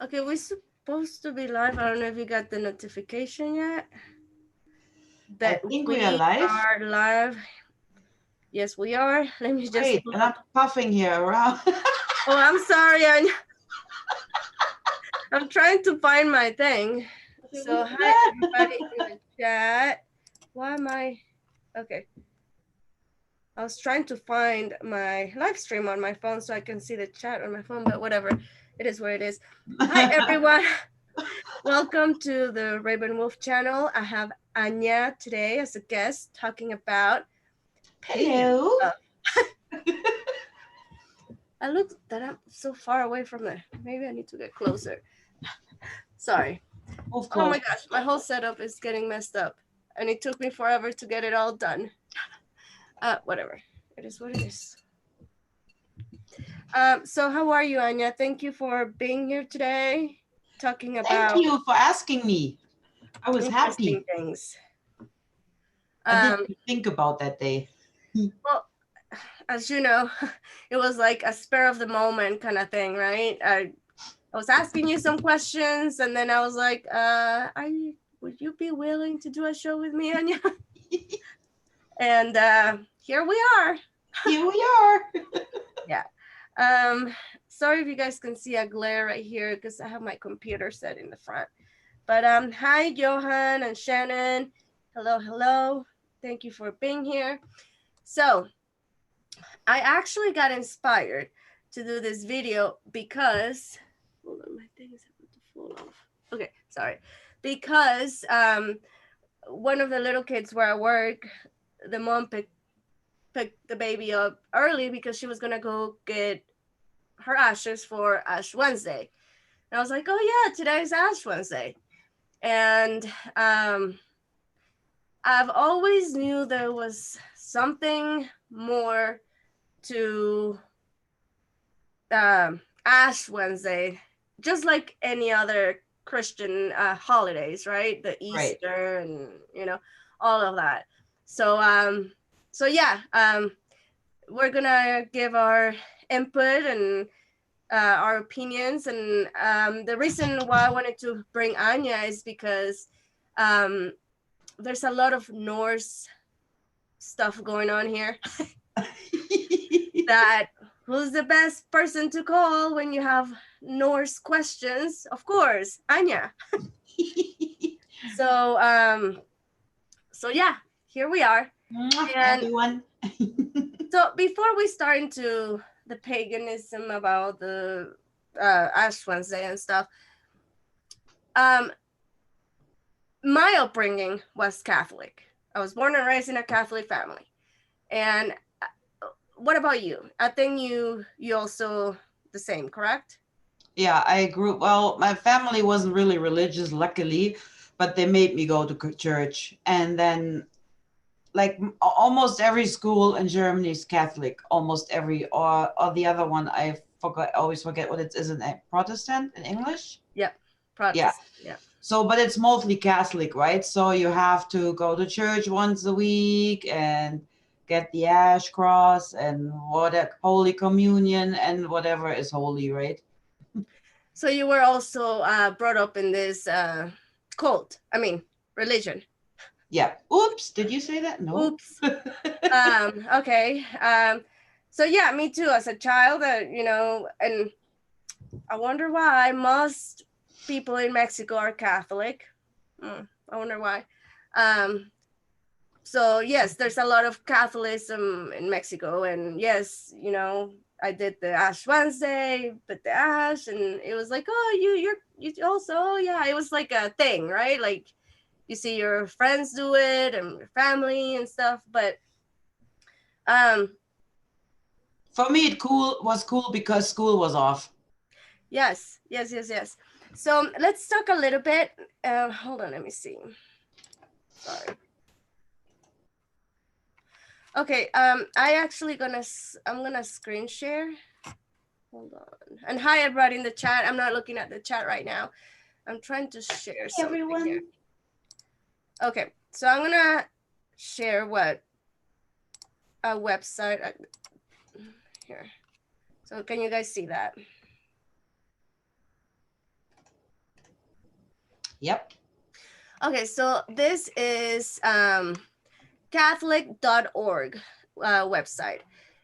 Okay, we're supposed to be live. I don't know if you got the notification yet. I That think we are we live. are live. Yes, we are. Let me just Great. pull And I'm up. puffing here around. Oh, I'm sorry. I'm trying to find my thing. So, hi everybody in the chat. Why am I? Okay. I was trying to find my live stream on my phone so I can see the chat on my phone, but whatever. It is what it is. Hi everyone. Welcome to the Raven Wolf channel. I have Anja today as a guest talking about pagan Hello. stuff. I look that I'm so far away from there. Maybe I need to get closer. Sorry. Move Oh my close. gosh, my whole setup is getting messed up. And it took me forever to get it all done. Whatever. It is what it is. So how are you, Anja? Thank you for being here today, talking Thank about you for asking me. I was interesting happy. things. I didn't Um, think about that day. well, as you know, it was like a spur of the moment kind of thing, right? I was asking you some questions, and then I was like, would you be willing to do a show with me, Anja? And here we are. Here we are. Yeah. Um, sorry if you guys can see a glare right here because I have my computer set in the front. But hi, Johan and Shannon. Hello, hello. Thank you for being here. So I actually got inspired to do this video because, hold on, my thing is about to fall off. Okay, sorry. Because one of the little kids where I work, the mom picked the baby up early because she was gonna go get her ashes for Ash Wednesday. And I was like, oh yeah, today's Ash Wednesday. And I've always knew there was something more to Ash Wednesday, just like any other Christian holidays, right? The Right. Easter and all of that. So yeah, we're gonna give our input and our opinions. And the reason why I wanted to bring Anja is because um, there's a lot of Norse stuff going on here. That who's the best person to call when you have Norse questions? Of course, Anja. So so yeah, here we are. Mwah, And everyone. so before we start into the paganism about the Ash Wednesday and stuff, um, my upbringing was Catholic. I was born and raised in a Catholic family. And what about you? I think you also the same, correct? Yeah, I grew well. My family wasn't really religious, luckily, but they made me go to church. And then, like almost every school in Germany is Catholic. Almost every, or the other one, I forgot. Always forget what it is in Protestant in English. Yeah, Yeah. Protestant. Yeah. So, but it's mostly Catholic, right? So you have to go to church once a week and get the ash cross and what Holy Communion and whatever is holy, right? So you were also brought up in this cult. I mean, religion. Yeah. Oops. Did you say that? No. Oops. Okay. So yeah, me too. As a child, and I wonder why most people in Mexico are Catholic. I wonder why. Um, so yes, there's a lot of Catholicism in Mexico, and yes, I did the Ash Wednesday, but the Ash, and it was like, oh, you also, oh yeah, it was like a thing, right? Like you see your friends do it and your family and stuff, but um, For me, it was cool because school was off. yes, yes, yes, yes. So let's talk a little bit. Hold on, let me see. Sorry. Okay. I'm gonna screen share. Hold on. And hi, everybody in the chat. I'm not looking at the chat right now. I'm trying to share Hey, something here. everyone. Okay, so I'm gonna share what a website here. So can you guys see that? Yep. Okay, so this is Catholic.org website.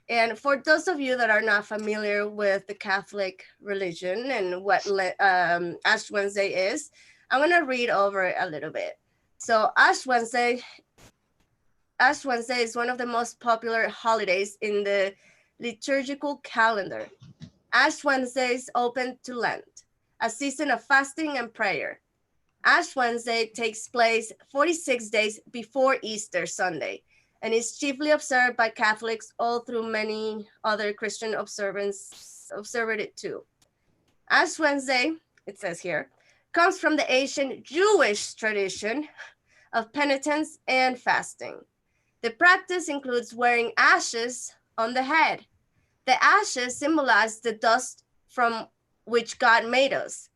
And for those of you that are not familiar with the Catholic religion and what Ash Wednesday is, I'm going to read over it a little bit. So Ash Wednesday is one of the most popular holidays in the liturgical calendar. Ash Wednesday is open to Lent, a season of fasting and prayer. Ash Wednesday takes place 46 days before Easter Sunday and is chiefly observed by Catholics all through many other Christian observe it too. Ash Wednesday, it says here, comes from the ancient Jewish tradition of penitence and fasting. The practice includes wearing ashes on the head. The ashes symbolize the dust from which God made us.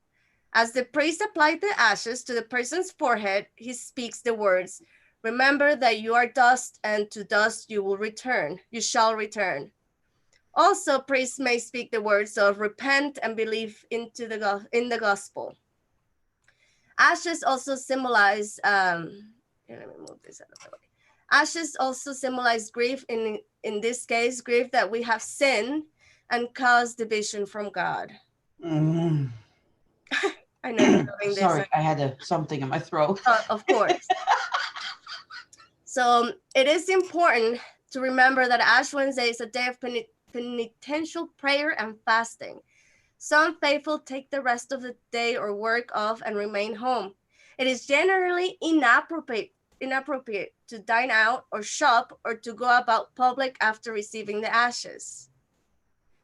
As the priest applied the ashes to the person's forehead, he speaks the words, "Remember that you are dust, and to dust you will return. You shall return." Also, priests may speak the words of repent and believe in the gospel. Ashes also symbolize, here, let me move this out of the way. Ashes also symbolize grief, in this case, grief that we have sinned and caused division from God. Mm. I know you're loving this. Sorry, I had something in my throat. Of course. So it is important to remember that Ash Wednesday is a day of penitential prayer and fasting. Some faithful take the rest of the day or work off and remain home. It is generally inappropriate to dine out or shop or to go about public after receiving the ashes.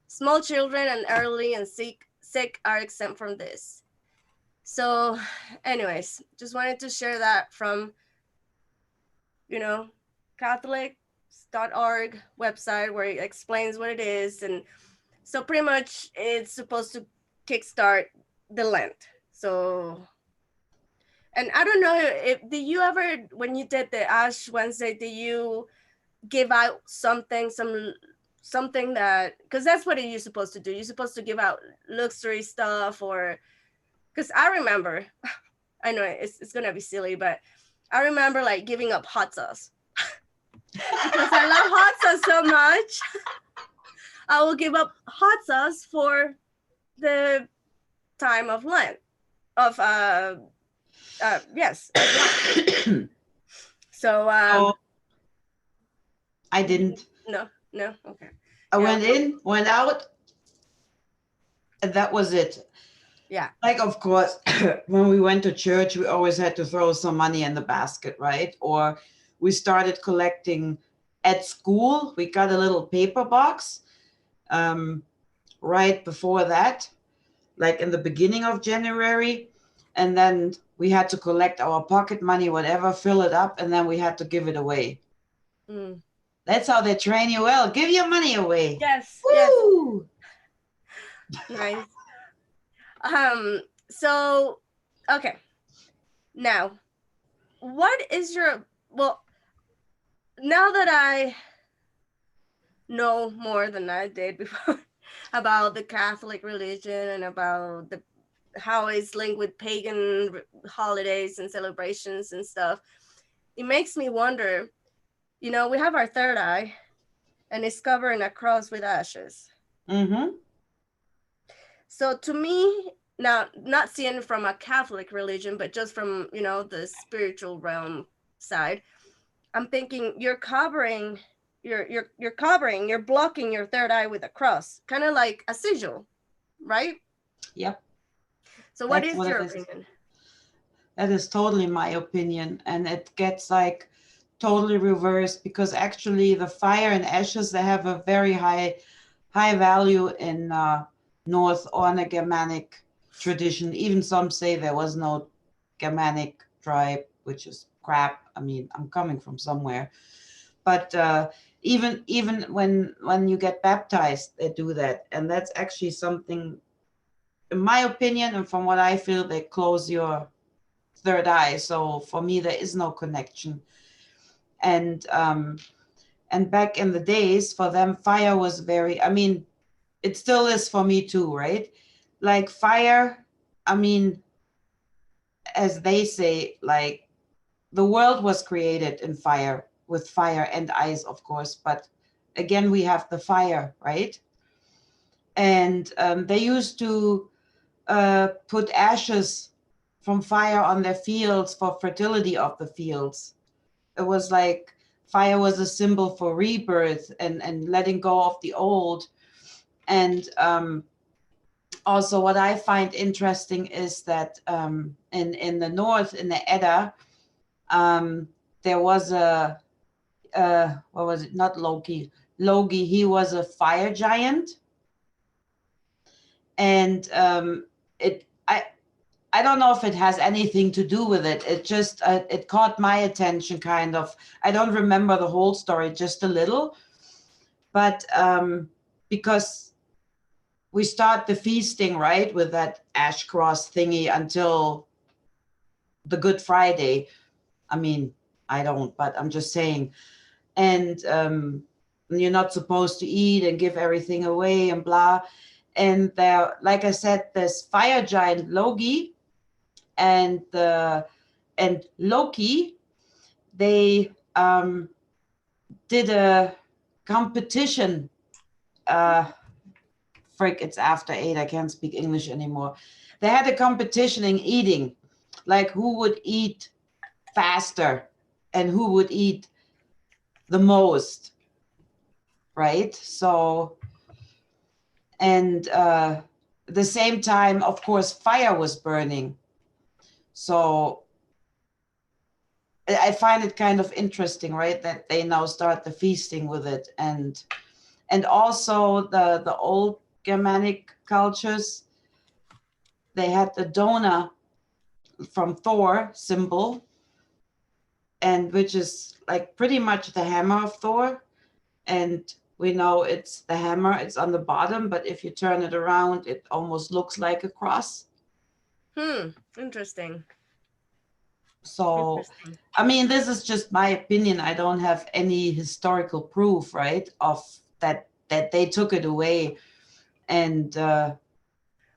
Small children and elderly and sick are exempt from this. So, anyways, just wanted to share that from, Catholics.org website where it explains what it is. And so pretty much it's supposed to kickstart the Lent. So, and I don't know if, did you ever, when you did the Ash Wednesday, did you give out something that, because that's what you're supposed to do. You're supposed to give out luxury stuff, or, because I remember, I know it's going to be silly, but I remember like giving up hot sauce because I love hot sauce so much. I will give up hot sauce for the time of Lent. Of yes. So So I didn't. no, okay. I Yeah. went in, went out, and that was it. Yeah. Like, of course, when we went to church, we always had to throw some money in the basket, right? Or we started collecting at school. We got a little paper box right before that, like in the beginning of January. And then we had to collect our pocket money, whatever, fill it up, and then we had to give it away. Mm. That's how they train you well. Give your money away. Yes. Woo! Yes. Nice. So, okay. Now, what is your, well, now that I know more than I did before about the Catholic religion and about how it's linked with pagan holidays and celebrations and stuff, it makes me wonder, we have our third eye and it's covered in a cross with ashes. Mm-hmm. So to me, now, not seeing from a Catholic religion, but just from, the spiritual realm side, I'm thinking you're blocking your third eye with a cross, kind of like a sigil, right? Yep. So what That's is what your it is. opinion? That is totally my opinion. And it gets like totally reversed because actually the fire and ashes, they have a very high value in North or in a Germanic tradition. Even some say there was no Germanic tribe, which is crap. I mean, I'm coming from somewhere. But even when you get baptized, they do that. And that's actually something, in my opinion, and from what I feel, they close your third eye. So for me, there is no connection. And back in the days, for them, fire was very, I mean, it still is for me too, right? Like fire, I mean, as they say, like the world was created in fire, with fire and ice, of course. But again, we have the fire, right? And they used to put ashes from fire on their fields for fertility of the fields. It was like fire was a symbol for rebirth and letting go of the old. And also, what I find interesting is that in the north, in the Edda, there was a what was it? Not Loki. Logi. He was a fire giant, and it. I don't know if it has anything to do with it. It just it caught my attention, kind of. I don't remember the whole story, just a little, but because we start the feasting, right, with that ash cross thingy until the Good Friday. I mean, I don't, but I'm just saying. And you're not supposed to eat and give everything away and blah. And there, like I said, this fire giant Logi and Loki, they did a competition. Frick, it's after 8. I can't speak English anymore. They had a competition in eating, like who would eat faster and who would eat the most, right? So, and the same time, of course, fire was burning. So I find it kind of interesting, right, that they now start the feasting with it. And also the old Germanic cultures, they had the Dona from Thor symbol, and which is like pretty much the hammer of Thor. And we know it's the hammer, it's on the bottom, but if you turn it around, it almost looks like a cross. Interesting. So, Interesting. I mean, this is just my opinion. I don't have any historical proof, right, of that they took it away. And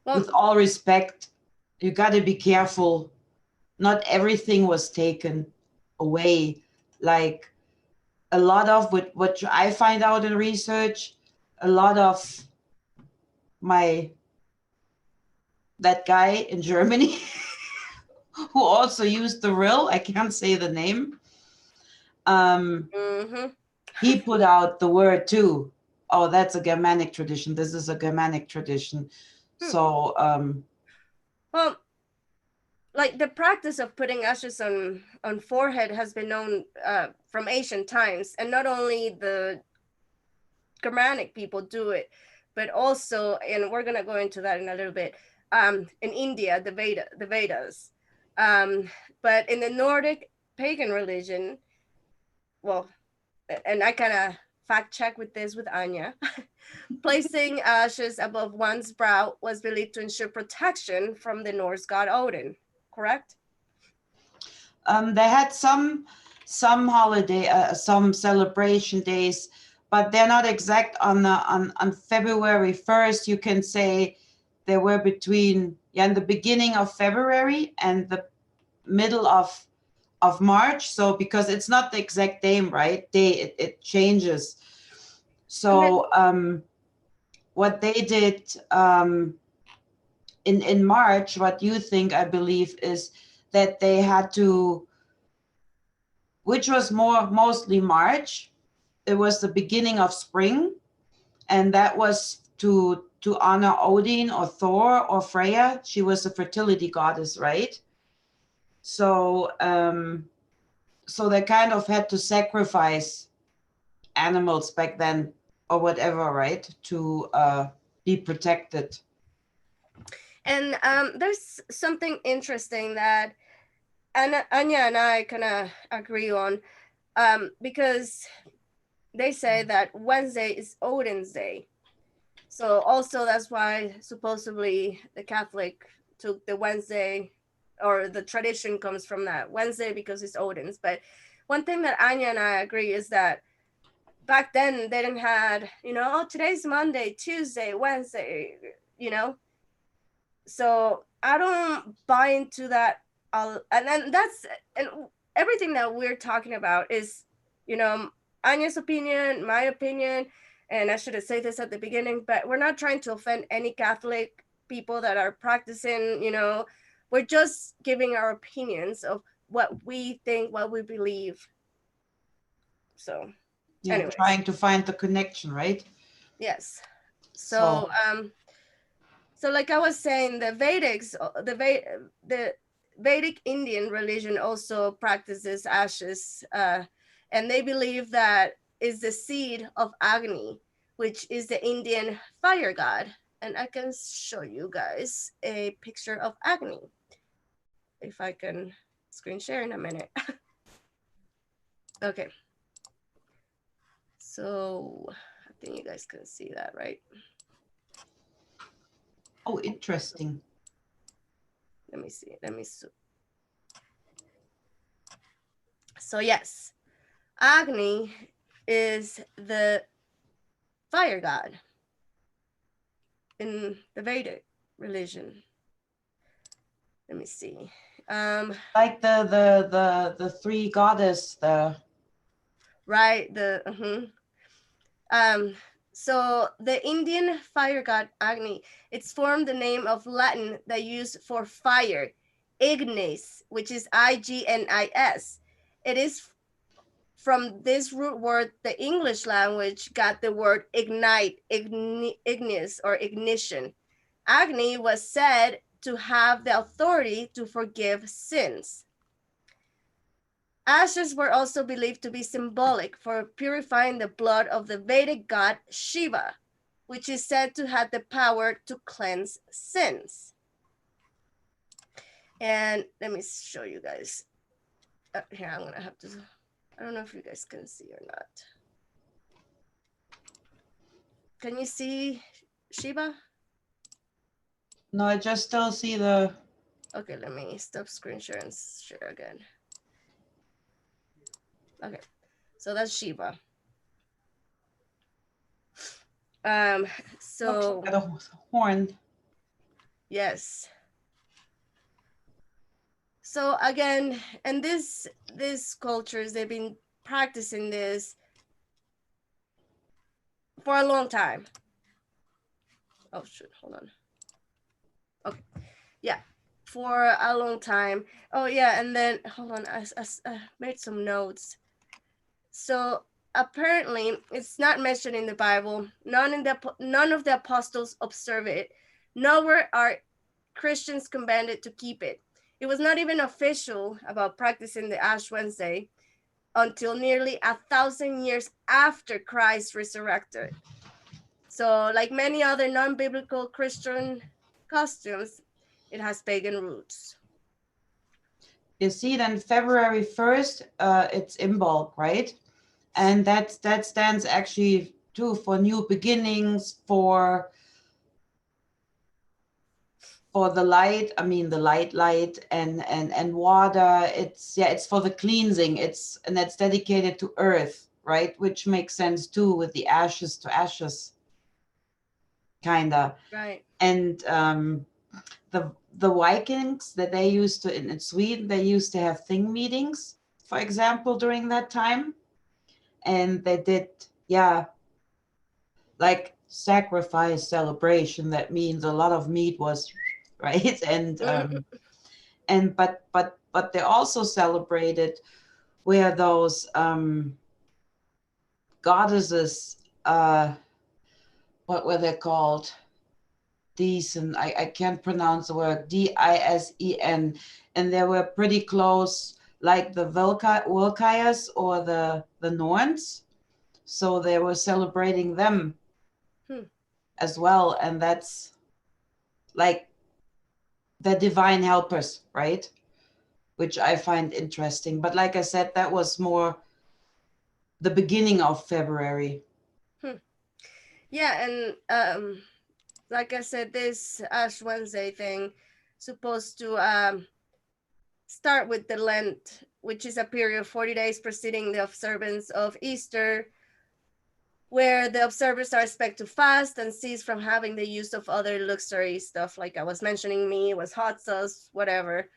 with all respect, you got to be careful. Not everything was taken away. Like a lot of what I find out in research, a lot of that guy in Germany who also used the rill, I can't say the name. He put out the word too. Oh, that's a Germanic tradition. This is a Germanic tradition. So, well, like the practice of putting ashes on forehead has been known from ancient times, and not only the Germanic people do it, but also, and we're gonna go into that in a little bit. In India, the Vedas, but in the Nordic pagan religion, well, and I kind of fact check with this with Anja. Placing ashes above one's brow was believed to ensure protection from the Norse god Odin. Correct? they had some holiday, some celebration days, but they're not exact on February 1st. You can say they were between in the beginning of February and the middle of March. So because it's not the exact day, it changes. So what they did in March, what you think, I believe, is that they had to, which was mostly March. It was the beginning of spring, and that was to honor Odin or Thor or Freya. She was a fertility goddess, right? So so they kind of had to sacrifice animals back then or whatever, right, to be protected. And there's something interesting that Anja and I kind of agree on, because they say that Wednesday is Odin's day. So also that's why supposedly the Catholic took the Wednesday, or the tradition comes from that Wednesday because it's Odin's. But one thing that Anja and I agree is that back then they didn't had, oh, today's Monday, Tuesday, Wednesday, So I don't buy into that and then that's, and everything that we're talking about is, you know, Anya's opinion, my opinion, and I should have said this at the beginning, but we're not trying to offend any Catholic people that are practicing, you know, we're just giving our opinions of what we think, what we believe. So, Yeah, anyways, trying to find the connection, right? yes. So So, so like I was saying, the Vedics, the Vedic Indian religion also practices ashes, and they believe that is the seed of Agni, which is the Indian fire god. And I can show you guys a picture of Agni if I can screen share in a minute. Okay, so I think you guys can see that, right? oh, interesting. Let me see. So yes, Agni is the fire god in the Vedic religion. Let me see. Like the three goddess, the Right. So the Indian fire god Agni, it's formed the name of Latin that used for fire, ignis, which is Ignis. It is from this root word the English language got the word ignite, ignis, or ignition. Agni was said to have the authority to forgive sins. Ashes were also believed to be symbolic for purifying the blood of the Vedic god Shiva, which is said to have the power to cleanse sins. And let me show you guys. Here, I'm gonna have to, I don't know if you guys can see or not. Can you see Shiva? no, I just still see the Okay, let me stop screen share and share again. Okay, so that's Shiva. So looks like a horn. yes. So again, and these cultures, they've been practicing this for a long time. Oh shoot, hold on. Okay, yeah, for a long time. Oh yeah, and then hold on, I made some notes. So apparently, it's not mentioned in the Bible. None of the apostles observe it. Nowhere are Christians commanded to keep it. It was not even official about practicing the Ash Wednesday until nearly 1,000 years after Christ resurrected. So, like many other non-biblical Christian customs, it has pagan roots. You see, then February 1st, it's Imbolc, right? And that stands actually too for new beginnings, for the light. I mean, the light and water. It's for the cleansing. And that's dedicated to earth, right? Which makes sense too with the ashes to ashes, kinda. Right. And the Vikings that they used to in Sweden, they used to have thing meetings, for example, during that time, and they did, yeah, like sacrifice celebration. That means a lot of meat was right, and but they also celebrated where those goddesses, what were they called? Disen, I can't pronounce the word, Disen, and they were pretty close, like the Volkayas or the Norns. So they were celebrating them as well, and that's like the divine helpers, right? Which I find interesting. But like I said, that was more the beginning of February. Yeah, and like I said, this Ash Wednesday thing supposed to start with the Lent, which is a period of 40 days preceding the observance of Easter, where the observers are expected to fast and cease from having the use of other luxury stuff, like I was mentioning, me, it was hot sauce, whatever.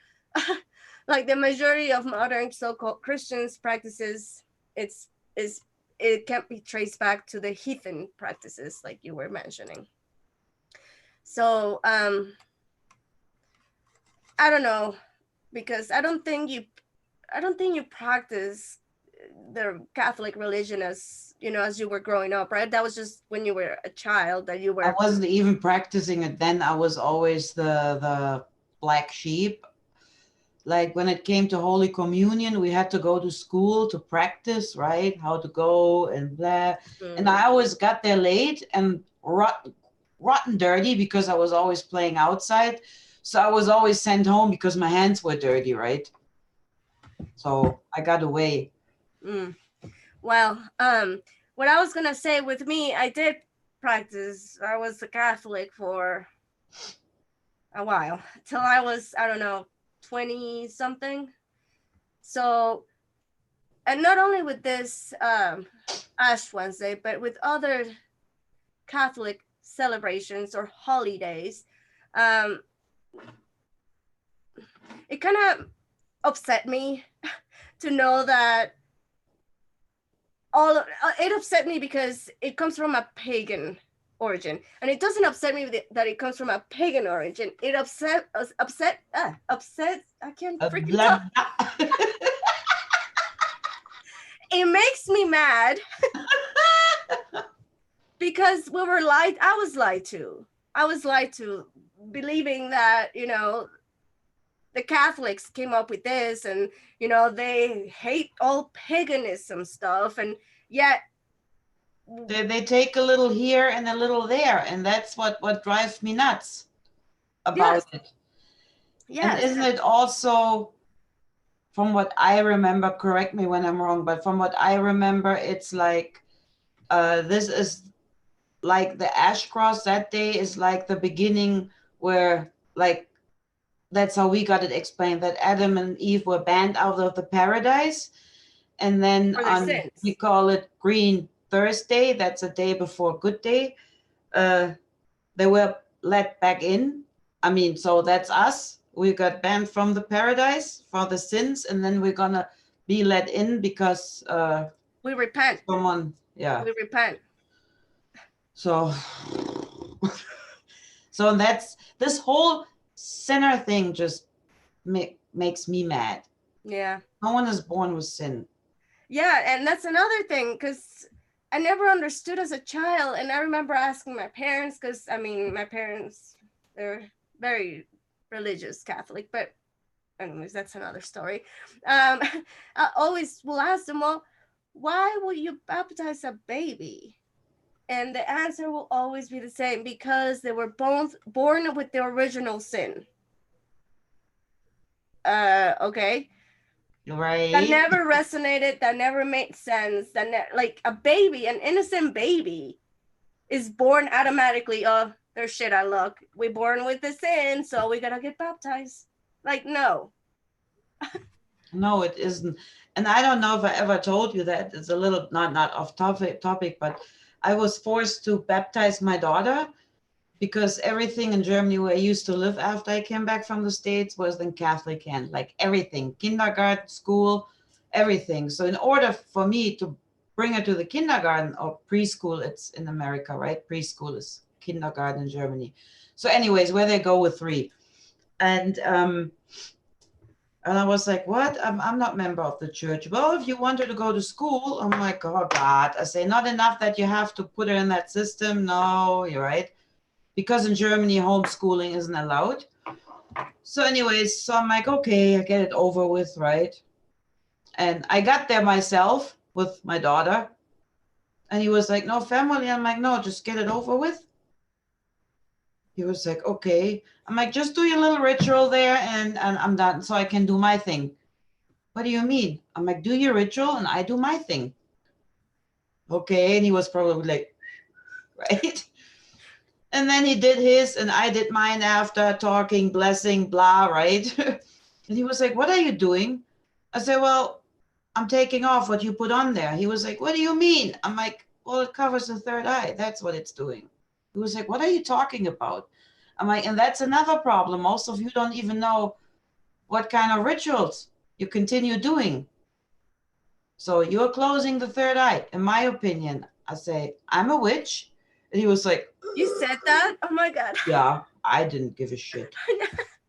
like the majority of modern so-called Christians practices, it's is it can't be traced back to the heathen practices like you were mentioning. So I don't know, because I don't think you practice the Catholic religion as you know as you were growing up, right? That was just when you were a child that you I were. wasn't even practicing it then. I was always the black sheep. Like when it came to Holy Communion, we had to go to school to practice, right? How to go and blah. And I always got there late and rotten dirty because I was always playing outside. So I was always sent home because my hands were dirty, right? So I got away. Mm. Well, what I was gonna say with me, I did practice. I was a Catholic for a while till I was, I don't know, 20 something. So, and not only with this Ash Wednesday, but with other Catholic celebrations or holidays, um, it kind of upset me to know that all it upset me because it comes from a pagan origin, and it doesn't upset me that it comes from a pagan origin. It upset I can't freaking Blah, talk. blah. It makes me mad because we were lied. I was lied to. I was lied to, believing that the Catholics came up with this, and they hate all paganism stuff, and yet They take a little here and a little there, and that's what drives me nuts about yes, it. And yes, isn't it also, from what I remember, correct me when I'm wrong, but from what I remember, it's like this is like the ash cross that day is like the beginning where, like, that's how we got it explained, that Adam and Eve were banned out of the paradise. And then for their on, we sins. call it Green Thursday, that's a day before Good Day, they were let back in. I mean, so that's us. We got banned from the paradise for the sins, and then we're gonna be let in because We repent. someone, yeah. We repent. So, so that's this whole sinner thing just makes me mad. Yeah. No one is born with sin. Yeah, and that's another thing because I never understood as a child, and I remember asking my parents because I mean my parents they're very religious Catholic, but anyways that's another story. I always will ask them, well, why will you baptize a baby? And the answer will always be the same, because they were both born with the original sin. Okay. That Right? never resonated, that never made sense, like a baby, an innocent baby is born automatically, oh, there's shit I look, we're born with the sin, so we gotta get baptized. Like, no. No, it isn't. And I don't know if I ever told you that. It's a little not off topic, but I was forced to baptize my daughter because everything in Germany where I used to live after I came back from the States was in Catholic hand, like everything, kindergarten, school, everything. So in order for me to bring her to the kindergarten or preschool, it's in America, right? Preschool is kindergarten in Germany. So anyways, where they go with three. And I was like, what? I'm not member of the church. Well, if you want her to go to school, I'm like, oh God. I say, not enough that you have to put her in that system. No, you're right. Because in Germany, homeschooling isn't allowed. So anyways, so I'm like, okay, I get it over with, right? And I got there myself with my daughter. And he was like, no family. I'm like, no, just get it over with. He was like, okay. I'm like, just do your little ritual there and I'm done so I can do my thing. What do you mean? I'm like, do your ritual and I do my thing. Okay. And he was probably like, right. And then he did his and I did mine after talking, blessing, blah, right? And he was like, what are you doing? I said, well, I'm taking off what you put on there. He was like, what do you mean? I'm like, well, it covers the third eye. That's what it's doing. He was like, what are you talking about? I'm like, and that's another problem. Most of you don't even know what kind of rituals you continue doing. So you're closing the third eye, in my opinion. I say, I'm a witch. And he was like, You said that? Oh my God. yeah, I didn't give a shit.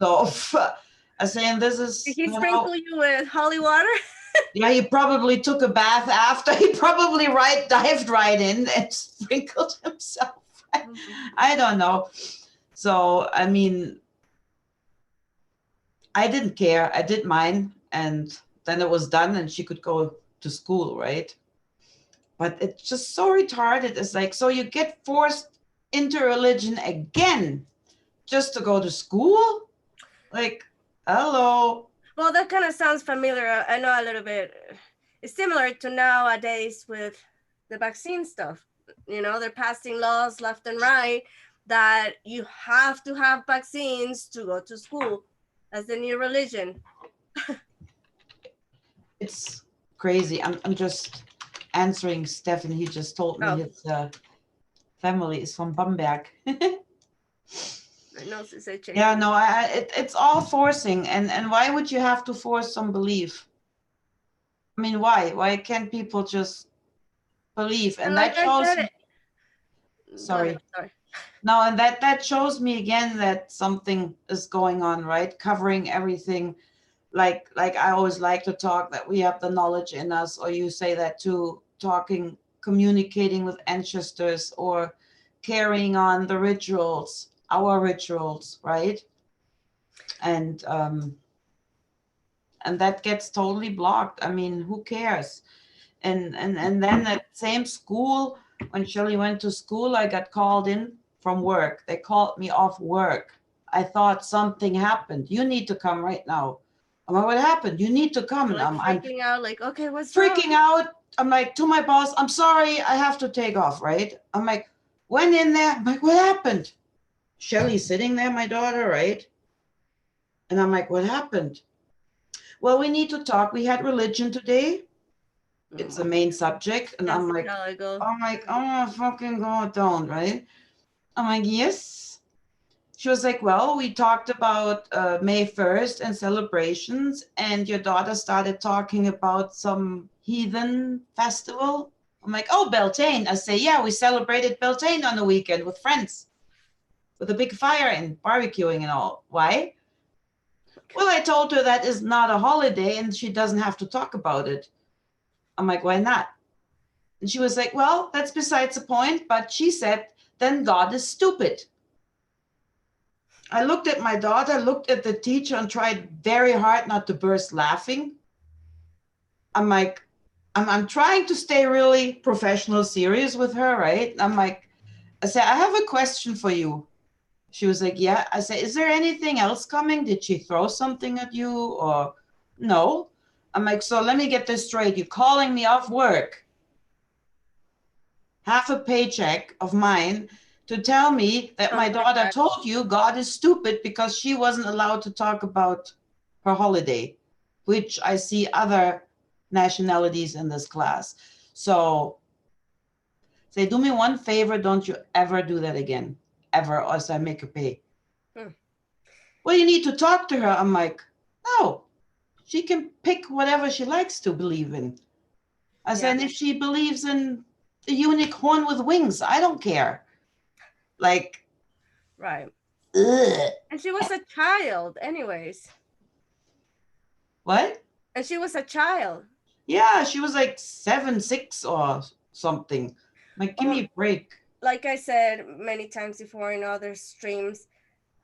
So I say, and this Did is, he sprinkle you with holy water? yeah, he probably took a bath after. He probably dived right in and sprinkled himself. I don't know. So, I mean, I didn't care. I did mine. And then it was done and she could go to school, right? But it's just so retarded. It's like, so you get forced into religion again just to go to school? Like, hello. Well, that kind of sounds familiar. I know a little bit. It's similar to nowadays with the vaccine stuff. You know, they're passing laws left and right that you have to have vaccines to go to school. That's the new religion. It's crazy. I'm just answering Stefan. He just told me Oh, his family is from Bamberg. my nose is itching. Yeah, no, it's all forcing. And why would you have to force some belief? I mean, why? Why can't people just believe? And like that I shows, said, go ahead. sorry. Sorry. No, and that shows me again that something is going on, right? Covering everything. Like I always like to talk that we have the knowledge in us, or you say that too, talking, communicating with ancestors, or carrying on the rituals, our rituals, right? And and that gets totally blocked. I mean, who cares? And then that same school, when Shelley went to school, I got called in from work. They called me off work. I thought something happened. You need to come right now. I'm like, what happened? You need to come. You're like I'm freaking out, like, okay, what's wrong? freaking out. I'm like, to my boss, I'm sorry, I have to take off, right? I'm like, went in there. I'm like, what happened? Shelley's sitting there, my daughter, right? And I'm like, what happened? Well, we need to talk. We had religion today. It's the main subject. And That's I'm like, how it goes. oh my, oh my fucking God, don't, right? I'm like, yes. She was like, well, we talked about May 1st and celebrations, and your daughter started talking about some heathen festival. I'm like, oh, Beltane. I say, yeah, we celebrated Beltane on the weekend with friends, with a big fire and barbecuing and all. Why? Well, I told her that is not a holiday and she doesn't have to talk about it. I'm like, why not? And she was like, well, that's besides the point. But she said, then God is stupid. I looked at my daughter, looked at the teacher, and tried very hard not to burst laughing. I'm like, I'm trying to stay really professional, serious with her, right? I'm like, I said, I have a question for you. She was like, yeah. I said, is there anything else coming? Did she throw something at you or no? I'm like, so let me get this straight. You're calling me off work, half a paycheck of mine, to tell me that my Something like daughter that. told you God is stupid because she wasn't allowed to talk about her holiday, which I see other nationalities in this class. So say, do me one favor, don't you ever do that again, ever, or else I make you pay. Well, you need to talk to her. I'm like, no, she can pick whatever she likes to believe in. I said, and if she believes in the unicorn with wings, I don't care. Like, Right. ugh. And she was a child, anyways. What? And she was a child. Yeah, she was like 7, 6 or something. Like, give me a break. Like I said many times before in other streams,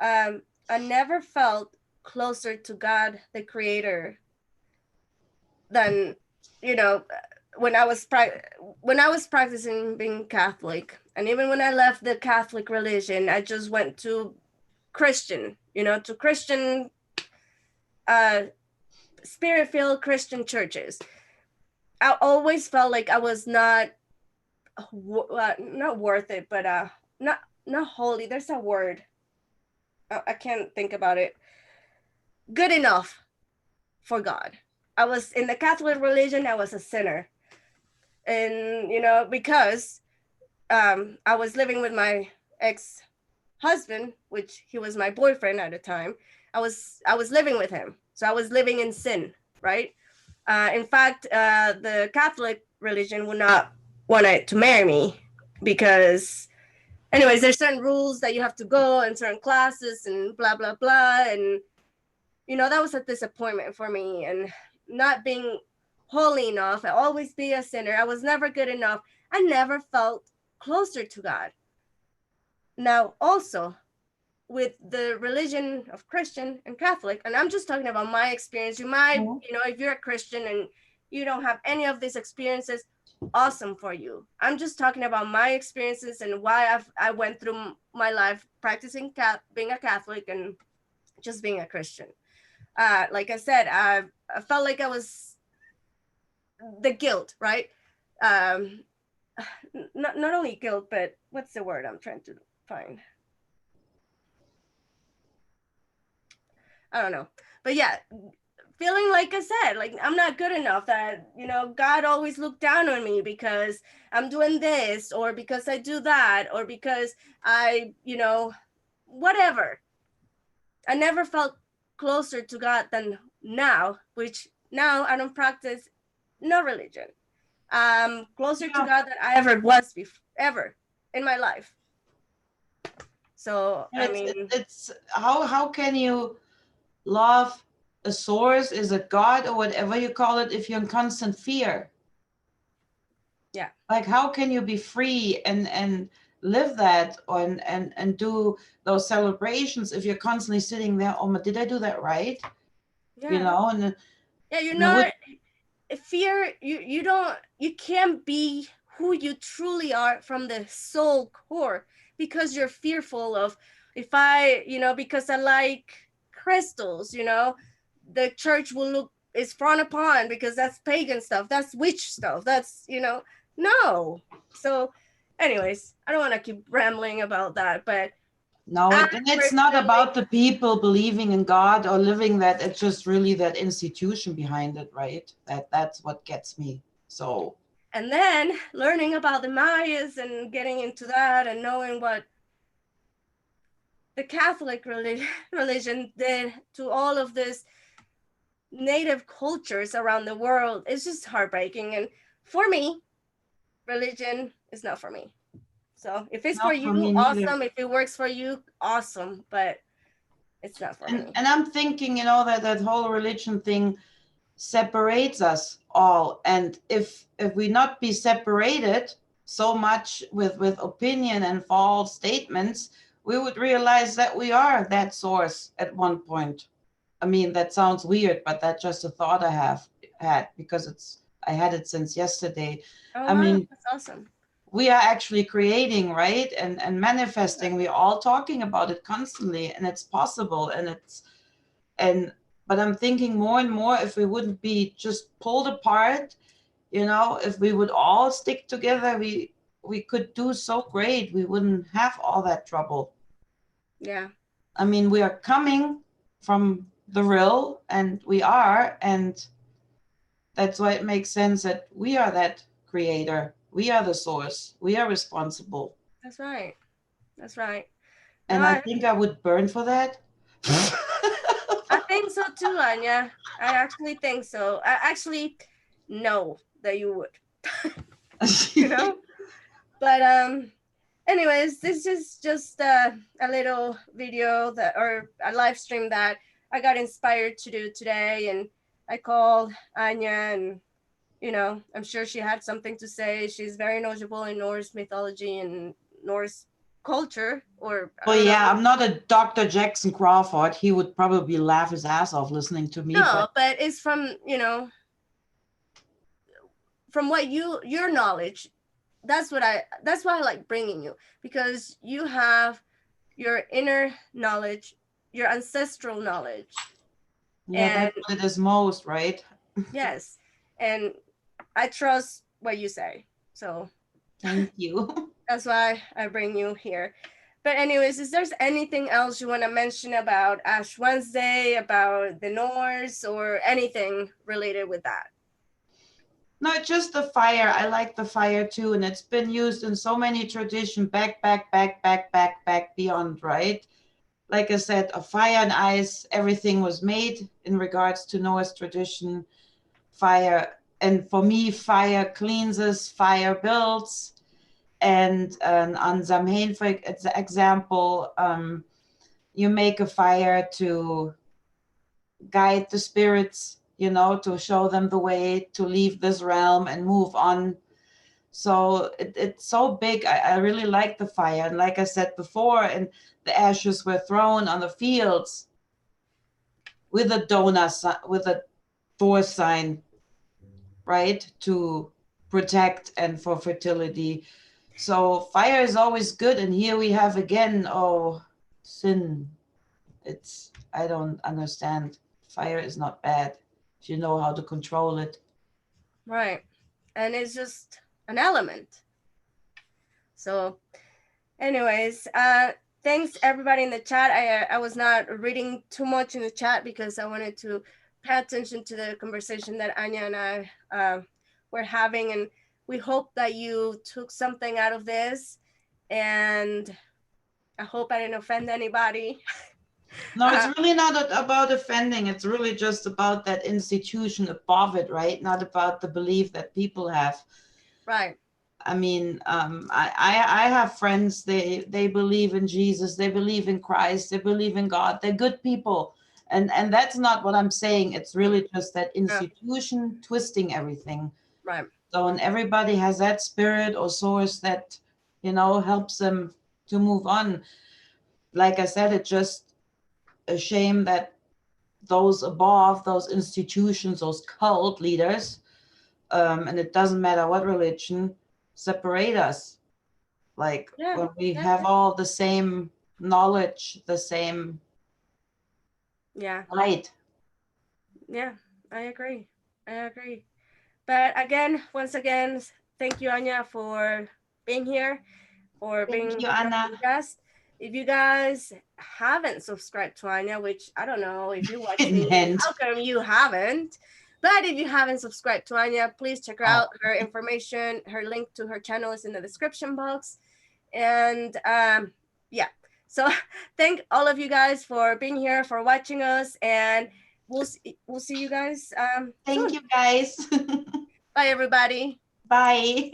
I never felt closer to God, the Creator, than when I was practicing being Catholic, and even when I left the Catholic religion, I just went to Christian, to Christian, spirit-filled Christian churches. I always felt like I was not worth it, but not holy. There's a word. I can't think about it. Good enough for God. I was in the Catholic religion. I was a sinner, and because I was living with my ex-husband, which he was my boyfriend at the time. I was living with him, so I was living in sin, right? In fact, the Catholic religion would not want to marry me because, anyways, there's certain rules that you have to go and certain classes and blah blah blah, and that was a disappointment for me. And not being holy enough, I always be a sinner. I was never good enough. I never felt closer to God. Now, also, with the religion of Christian and Catholic, and I'm just talking about my experience. You might, if you're a Christian and you don't have any of these experiences, awesome for you. I'm just talking about my experiences and why I went through my life practicing being a Catholic and just being a Christian. Like I said, I felt like I was the guilt, right? Not only guilt, but what's the word I'm trying to find? I don't know. But yeah, feeling like I said, like I'm not good enough, that, God always looked down on me because I'm doing this, or because I do that, or because I, whatever. I never felt closer to God than now, which now I don't practice no religion. Closer to God than I ever was ever in my life. So, I mean, it's how can you love a source, is a God or whatever you call it, if you're in constant fear? Yeah. Like, how can you be free and live that and do those celebrations if you're constantly sitting there, oh, did I do that right? Yeah. And yeah, you're not fear. You can't be who you truly are from the soul core, because you're fearful of, if I, because I like crystals, the church will look is frowned upon because that's pagan stuff, that's witch stuff, that's, no. So anyways, I don't want to keep rambling about that, but no, and it's not about the people believing in God or living that. It's just really that institution behind it, right? That's what gets me. So, and then learning about the Mayas and getting into that and knowing what the Catholic religion did to all of this native cultures around the world is just heartbreaking. And for me, religion is not for me. So if it's for not for you, me neither. awesome. If it works for you, awesome. But it's not for me. And I'm thinking, that whole religion thing separates us all. And if we not be separated so much with opinion and false statements, we would realize that we are that source at one point. I mean, that sounds weird, but that's just a thought I have had, because I had it since yesterday. Oh, I wow, mean, that's awesome. we are actually creating, right? And manifesting. We're all talking about it constantly, and it's possible. But I'm thinking more and more, if we wouldn't be just pulled apart, if we would all stick together, we could do so great. We wouldn't have all that trouble. Yeah. I mean, we are coming from the real, and that's why it makes sense that we are that creator. We are the source. We are responsible. That's right. That's right. No, And I think I would burn for that. I think so too, Anja. I actually think so. I actually know that you would. But anyways, this is just a little video or a live stream that I got inspired to do today, and I called Anja, and I'm sure she had something to say. She's very knowledgeable in Norse mythology and Norse culture, or well, yeah, I'm not a Dr. Jackson Crawford. He would probably laugh his ass off listening to me. No, but it's from from what your knowledge. That's why I like bringing you, because you have your inner knowledge, your ancestral knowledge. Yeah, that's what it is most, right? Yes, and I trust what you say. So thank you. That's why I bring you here. But anyways, is there anything else you want to mention about Ash Wednesday, about the Norse, or anything related with that? No, just the fire. I like the fire too, and it's been used in so many traditions back beyond, right? like I said, of fire and ice, everything was made in regards to Noah's tradition. Fire, and for me, fire cleanses, fire builds. And on Samhain, for example, you make a fire to guide the spirits, to show them the way to leave this realm and move on. So it's so big. I really like the fire. And like I said before, and the ashes were thrown on the fields with a donut, with a Thor sign, right? To protect and for fertility. So fire is always good. And here we have again, sin. I don't understand. Fire is not bad if you know how to control it. Right. And it's just an element. So, anyways, thanks everybody in the chat. I was not reading too much in the chat because I wanted to pay attention to the conversation that Anja and I were having, and we hope that you took something out of this, and I hope I didn't offend anybody. No, it's really not about offending. It's really just about that institution above it, right? Not about the belief that people have. Right. I mean, I have friends. They believe in Jesus. They believe in Christ. They believe in God. They're good people, and that's not what I'm saying. It's really just that institution twisting everything. Right. So, and everybody has that spirit or source that helps them to move on. Like I said, it's just a shame that those above, those institutions, those cult leaders, and it doesn't matter what religion, separate us. Like when we have all the same knowledge, the same light. Yeah, I agree. But again, once again, thank you, Anja, for being here, for being a guest. If you guys haven't subscribed to Anja, which I don't know if you watch me, how come you haven't? But if you haven't subscribed to Anja, please check her out. Her information, her link to her channel is in the description box. And yeah, so thank all of you guys for being here, for watching us, and we'll see you guys thank soon. You guys. Bye everybody. Bye.